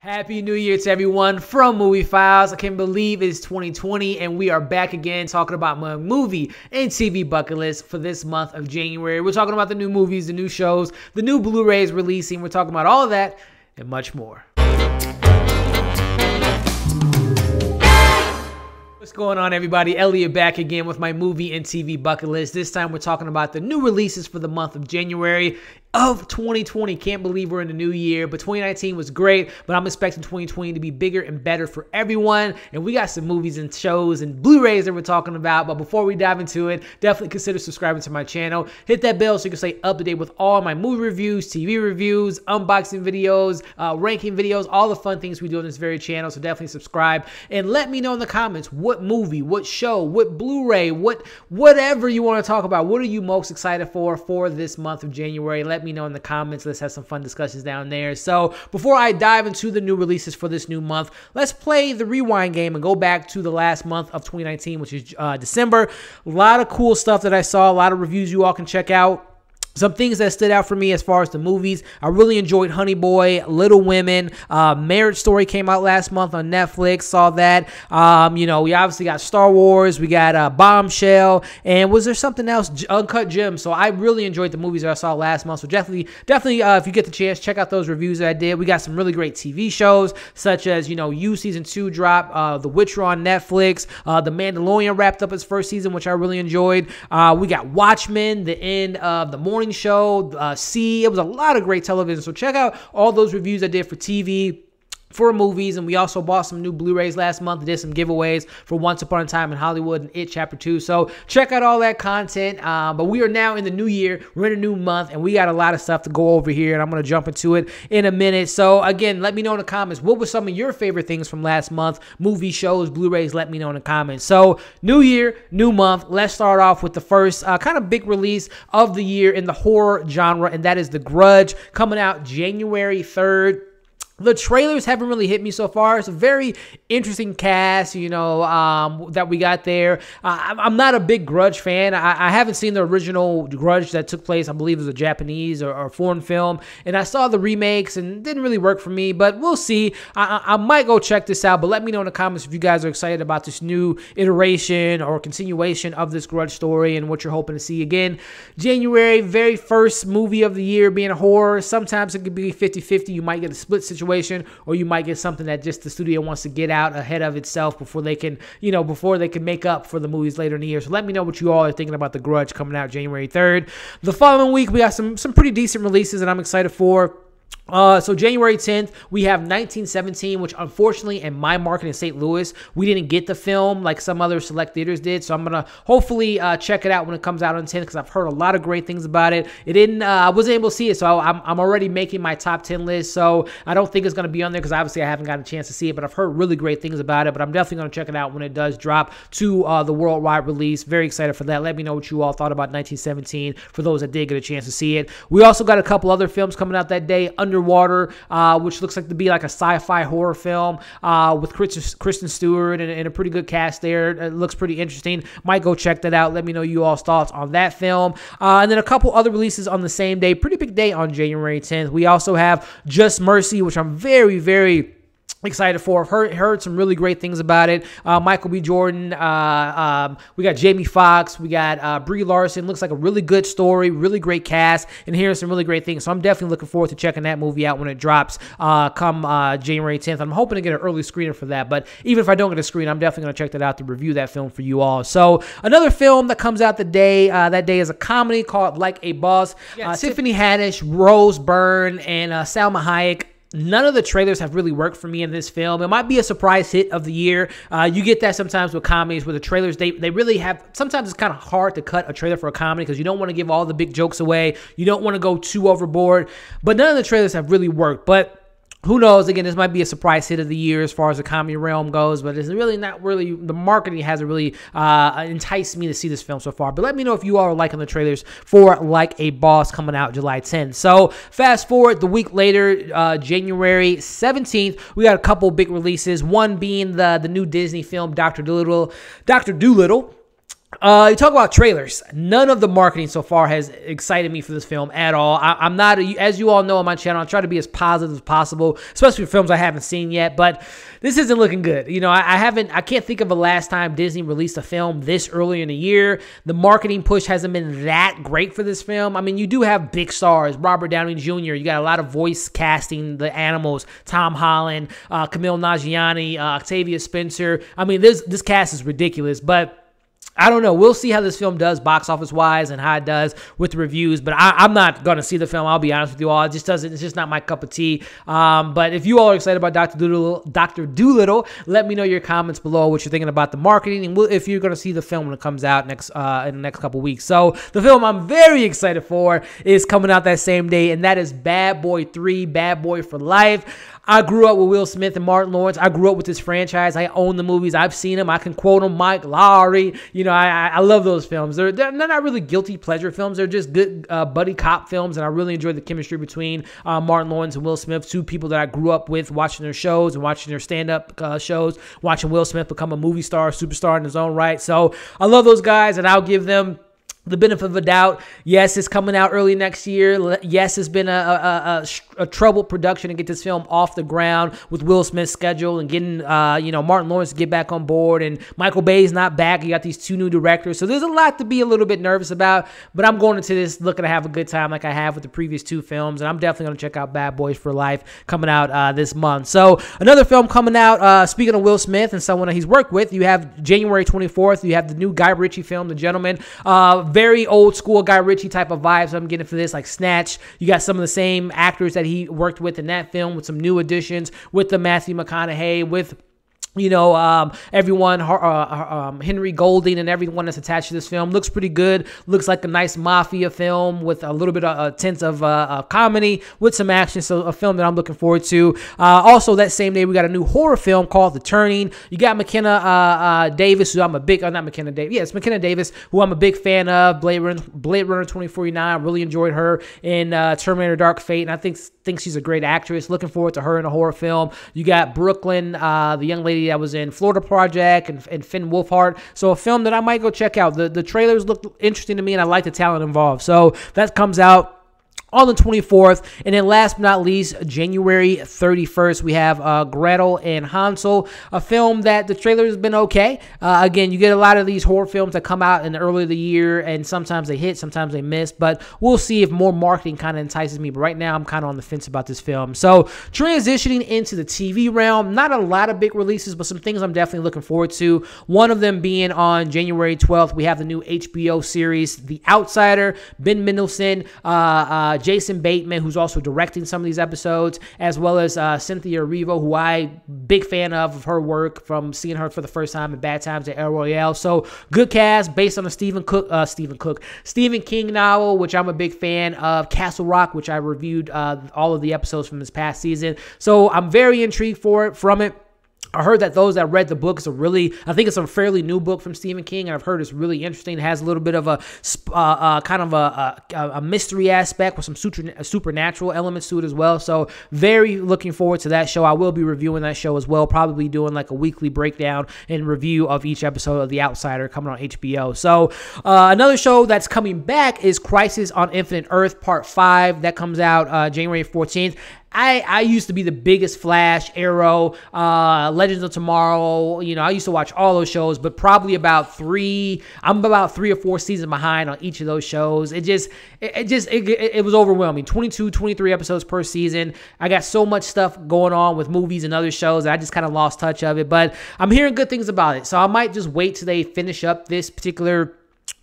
Happy New Year to everyone from Movie Files. I can't believe it's 2020 and we are back again talking about my movie and TV bucket list for this month of January. We're talking about the new movies, the new shows, the new Blu-rays releasing. We're talking about all of that and much more. What's going on, everybody? Elliot back again with my movie and TV bucket list. This time we're talking about the new releases for the month of January of 2020. Can't believe we're in the new year, but 2019 was great, but I'm expecting 2020 to be bigger and better for everyone, and we got some movies and shows and Blu-rays that we're talking about. But before we dive into it, definitely consider subscribing to my channel. Hit that bell so you can stay up to date with all my movie reviews, TV reviews, unboxing videos, ranking videos, all the fun things we do on this very channel. So definitely subscribe and let me know in the comments what movie, what show, what Blu-ray, whatever you want to talk about. What are you most excited for this month of January? Let me know in the comments. Let's have some fun discussions down there. So before I dive into the new releases for this new month, let's play the rewind game and go back to the last month of 2019, which is December. A lot of cool stuff that I saw, a lot of reviews you all can check out. Some things that stood out for me as far as the movies. I really enjoyed Honey Boy, Little Women. Marriage Story came out last month on Netflix. Saw that. We obviously got Star Wars. We got Bombshell. And was there something else? Uncut Gems. So I really enjoyed the movies that I saw last month. So definitely, if you get the chance, check out those reviews that I did. We got some really great TV shows, such as, You Season 2 drop, The Witcher on Netflix. The Mandalorian wrapped up its first season, which I really enjoyed. We got Watchmen, the end of the morning show, it was a lot of great television. So check out all those reviews I did for TV, for movies, and we also bought some new Blu-rays last month. Did some giveaways for Once Upon a Time in Hollywood and It Chapter 2. So check out all that content. But we are now in the new year. We're in a new month, and we got a lot of stuff to go over here, and I'm going to jump into it in a minute. So again, let me know in the comments, what were some of your favorite things from last month? Movie, shows, Blu-rays, let me know in the comments. So new year, new month. Let's start off with the first kind of big release of the year in the horror genre, and that is The Grudge, coming out January 3rd. The trailers haven't really hit me so far. It's a very interesting cast, that we got there. I'm not a big Grudge fan. I haven't seen the original Grudge that took place, I believe it was a Japanese or foreign film. And I saw the remakes and it didn't really work for me, but we'll see. I might go check this out, but let me know in the comments if you guys are excited about this new iteration or continuation of this Grudge story and what you're hoping to see. Again, January, very first movie of the year being a horror. Sometimes it could be 50-50. You might get a split situation, or you might get something that just the studio wants to get out ahead of itself before they can, make up for the movies later in the year. So let me know what you all are thinking about The Grudge coming out January 3rd. The following week, we got some pretty decent releases that I'm excited for. So January 10th, we have 1917, which unfortunately in my market in St. Louis, we didn't get the film like some other select theaters did. So I'm going to hopefully check it out when it comes out on 10th, because I've heard a lot of great things about it. I wasn't able to see it, so I'm already making my top 10 list. So I don't think it's going to be on there because obviously I haven't gotten a chance to see it, but I've heard really great things about it. But I'm definitely going to check it out when it does drop to the worldwide release. Very excited for that. Let me know what you all thought about 1917 for those that did get a chance to see it. We also got a couple other films coming out that day. Underwater, which looks like to be like a sci-fi horror film with Kristen Stewart and a pretty good cast there. It looks pretty interesting. Might go check that out. Let me know you all's thoughts on that film. And then a couple other releases on the same day. Pretty big day on January 10th. We also have Just Mercy, which I'm very, very excited for. I've heard some really great things about it. Michael B. Jordan. We got Jamie Foxx. We got Brie Larson. Looks like a really good story. Really great cast. And hearing some really great things. So I'm definitely looking forward to checking that movie out when it drops come January 10th. I'm hoping to get an early screener for that. But even if I don't get a screen, I'm definitely going to check that out to review that film for you all. So another film that comes out that day is a comedy called Like a Boss. Tiffany Haddish, Rose Byrne, and Salma Hayek. None of the trailers have really worked for me in this film. It might be a surprise hit of the year. You get that sometimes with comedies where the trailers, they really have, sometimes it's kind of hard to cut a trailer for a comedy because you don't want to give all the big jokes away. You don't want to go too overboard. But none of the trailers have really worked. But who knows? Again, this might be a surprise hit of the year as far as the comedy realm goes, but it's really not really, the marketing hasn't really enticed me to see this film so far. But let me know if you all are liking the trailers for Like a Boss coming out July 10th. So fast forward the week later, January 17th, we got a couple big releases. One being the new Disney film, Dr. Dolittle. You talk about trailers. None of the marketing so far has excited me for this film at all. I'm not, as you all know on my channel, I try to be as positive as possible, especially for films I haven't seen yet, but this isn't looking good. You know, I can't think of the last time Disney released a film this early in the year. The marketing push hasn't been that great for this film. I mean, you do have big stars, Robert Downey Jr., you got a lot of voice casting, the animals, Tom Holland, Kumail Nanjiani, Octavia Spencer. I mean, this cast is ridiculous, but I don't know. We'll see how this film does box office wise and how it does with the reviews. But I'm not going to see the film. I'll be honest with you all. It's just not my cup of tea. But if you all are excited about Dr. Dolittle, let me know your comments below what you're thinking about the marketing and if you're going to see the film when it comes out in the next couple weeks. So the film I'm very excited for is coming out that same day, and that is Bad Boy 3, Bad Boy for Life. I grew up with Will Smith and Martin Lawrence. I grew up with this franchise. I own the movies. I've seen them. I can quote them. Mike Lowry. You know, I love those films. They're not really guilty pleasure films. They're just good buddy cop films, and I really enjoy the chemistry between Martin Lawrence and Will Smith, two people that I grew up with, watching their shows and watching their stand-up shows, watching Will Smith become a movie star, superstar in his own right. So I love those guys, and I'll give them the benefit of a doubt. Yes, it's coming out early next year. Yes, it's been a troubled production to get this film off the ground with Will Smith's schedule and getting, Martin Lawrence to get back on board, and Michael Bay's not back. You got these two new directors. So there's a lot to be a little bit nervous about, but I'm going into this looking to have a good time like I have with the previous two films, and I'm definitely going to check out Bad Boys for Life coming out this month. So another film coming out, speaking of Will Smith and someone that he's worked with, you have January 24th, you have the new Guy Ritchie film, The Gentleman. Very old school Guy Ritchie type of vibes I'm getting for this, like Snatch. You got some of the same actors that he worked with in that film with some new additions, with the Matthew McConaughey, with everyone, Henry Golding and everyone that's attached to this film. Looks pretty good. Looks like a nice mafia film with a little bit of tints of comedy with some action. So a film that I'm looking forward to. Also that same day, we got a new horror film called The Turning. You got McKenna Davis, who I'm a big, not McKenna Davis. Yeah, it's McKenna Davis, who I'm a big fan of. Blade Runner 2049. I really enjoyed her in Terminator Dark Fate, and I think she's a great actress. Looking forward to her in a horror film. You got Brooklyn, the young lady that was in Florida Project, and Finn Wolfhard. So a film that I might go check out. The trailers look interesting to me, and I like the talent involved. So that comes out on the 24th. And then last but not least, January 31st, we have Gretel and Hansel, a film that the trailer has been okay. Again, you get a lot of these horror films that come out in the early of the year, and sometimes they hit, sometimes they miss, but we'll see if more marketing kind of entices me. But right now, I'm kind of on the fence about this film. So transitioning into the TV realm, not a lot of big releases, but some things I'm definitely looking forward to. One of them being on January 12th, we have the new HBO series, The Outsider. Ben Mendelsohn, Jason Bateman, who's also directing some of these episodes, as well as Cynthia Erivo, who I'm big fan of her work from seeing her for the first time in Bad Times at El Royale. So good cast based on a Stephen King novel, which I'm a big fan of. Castle Rock, which I reviewed all of the episodes from this past season. So I'm very intrigued from it. I heard that those that read the book, I think it's a fairly new book from Stephen King, and I've heard it's really interesting. It has a little bit of a kind of a mystery aspect with some supernatural elements to it as well. So very looking forward to that show. I will be reviewing that show as well, probably doing like a weekly breakdown and review of each episode of The Outsider coming on HBO. So another show that's coming back is Crisis on Infinite Earth Part 5. That comes out January 14th. I used to be the biggest Flash, Arrow, Legends of Tomorrow. You know, I used to watch all those shows, but probably I'm about 3 or 4 seasons behind on each of those shows. It was overwhelming. 22, 23 episodes per season. I got so much stuff going on with movies and other shows that I just kind of lost touch of it, but I'm hearing good things about it. So I might just wait till they finish up this particular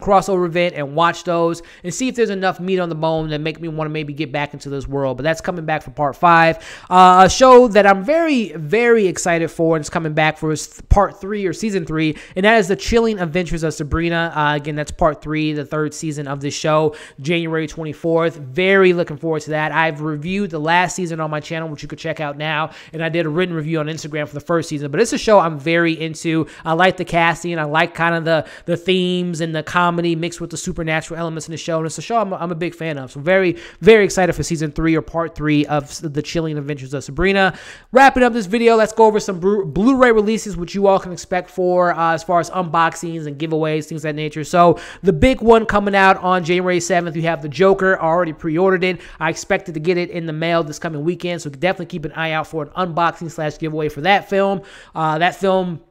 crossover event and watch those and see if there's enough meat on the bone that make me want to maybe get back into this world. But that's coming back for Part 5. A show that I'm very, very excited for, and it's coming back for Part 3 or Season 3, and that is The Chilling Adventures of Sabrina. Again, that's Part 3, the 3rd season of this show, January 24th. Very looking forward to that. I've reviewed the last season on my channel, which you could check out now, and I did a written review on Instagram for the 1st season. But it's a show I'm very into. I like the casting. I like kind of the themes and the comedy comedy mixed with the supernatural elements in the show. And it's a show I'm a big fan of. So very, very excited for season 3 or part 3 of The Chilling Adventures of Sabrina. Wrapping up this video, let's go over some Blu-ray releases, which you all can expect for as far as unboxings and giveaways, things of that nature. So the big one coming out on January 7th, we have The Joker. I already pre-ordered it. I expected to get it in the mail this coming weekend, so definitely keep an eye out for an unboxing / giveaway for that film. That film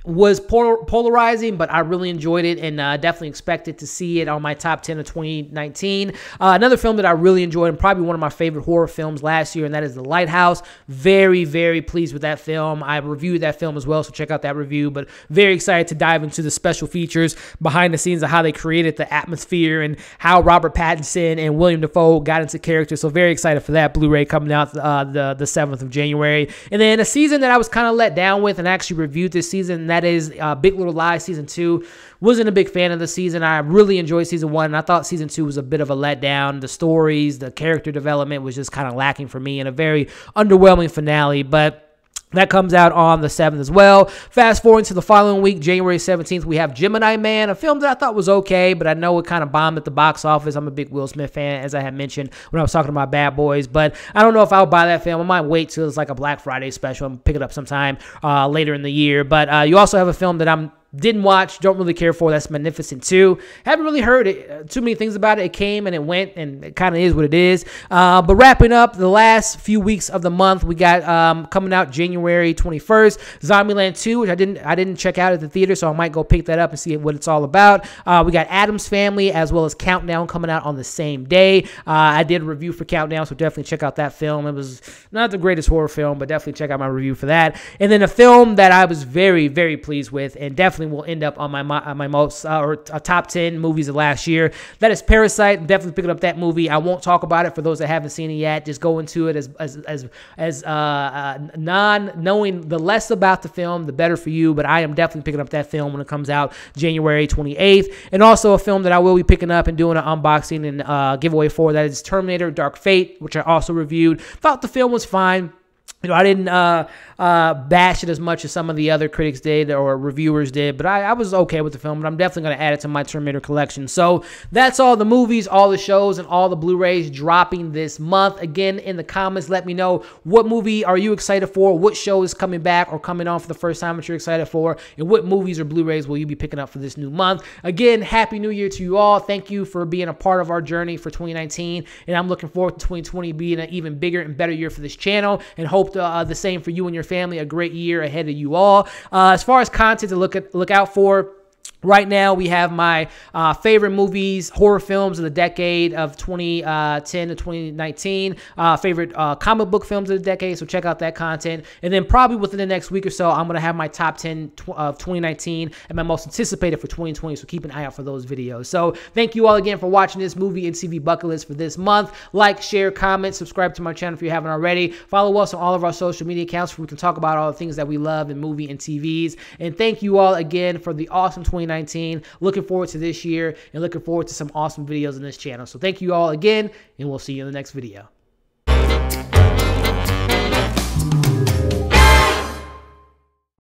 was polarizing, but I really enjoyed it and definitely expected to see it on my top 10 of 2019. Another film that I really enjoyed and probably one of my favorite horror films last year, and that is The Lighthouse. Very, very pleased with that film. I reviewed that film as well, so check out that review, but very excited to dive into the special features behind the scenes of how they created the atmosphere and how Robert Pattinson and William Dafoe got into character. So very excited for that Blu-ray coming out the 7th of January. And then a season that I was kind of let down with and actually reviewed this season, that is Big Little Lies Season 2. Wasn't a big fan of the season. I really enjoyed Season 1, and I thought Season 2 was a bit of a letdown. The stories, the character development was just kind of lacking for me, and a very underwhelming finale, but that comes out on the 7th as well. Fast forward to the following week, January 17th, we have Gemini Man, a film that I thought was okay, but I know it kind of bombed at the box office. I'm a big Will Smith fan, as I had mentioned when I was talking about Bad Boys, but I don't know if I'll buy that film. I might wait till it's like a Black Friday special and pick it up sometime later in the year. But you also have a film that didn't watch, don't really care for. That's Maleficent 2. Haven't really heard too many things about it. It came and it went, and it kind of is what it is. But wrapping up the last few weeks of the month, we got coming out January 21st, Zombieland 2, which I didn't check out at the theater, so I might go pick that up and see what it's all about. We got Addams Family as well as Countdown coming out on the same day. I did a review for Countdown, so definitely check out that film. It was not the greatest horror film, but definitely check out my review for that. And then a film that I was very, very pleased with, and definitely will end up on my most top 10 movies of last year. That is Parasite. I'm definitely picking up that movie. I won't talk about it for those that haven't seen it yet. Just go into it as knowing the less about the film, the better for you. But I am definitely picking up that film when it comes out January 28th. And also a film that I will be picking up and doing an unboxing and giveaway for, that is Terminator Dark Fate, which I also reviewed. Thought the film was fine. You know, I didn't bash it as much as some of the other critics did or reviewers did, but I was okay with the film, but I'm definitely going to add it to my Terminator collection. So that's all the movies, all the shows, and all the Blu-rays dropping this month. Again, in the comments, let me know what movie are you excited for, what show is coming back or coming on for the first time that you're excited for, and what movies or Blu-rays will you be picking up for this new month. Again, Happy New Year to you all. Thank you for being a part of our journey for 2019, and I'm looking forward to 2020 being an even bigger and better year for this channel, and hope the same for you and your family. A great year ahead of you all. As far as content to look out for, right now, we have my favorite movies, horror films of the decade of 2010 to 2019, favorite comic book films of the decade, so check out that content. And then probably within the next week or so, I'm going to have my top 10 of 2019 and my most anticipated for 2020, so keep an eye out for those videos. So thank you all again for watching this movie and TV bucket list for this month. Like, share, comment, subscribe to my channel if you haven't already. Follow us on all of our social media accounts where we can talk about all the things that we love in movie and TVs. And thank you all again for the awesome 2019. Looking forward to this year and looking forward to some awesome videos on this channel. So thank you all again, and we'll see you in the next video.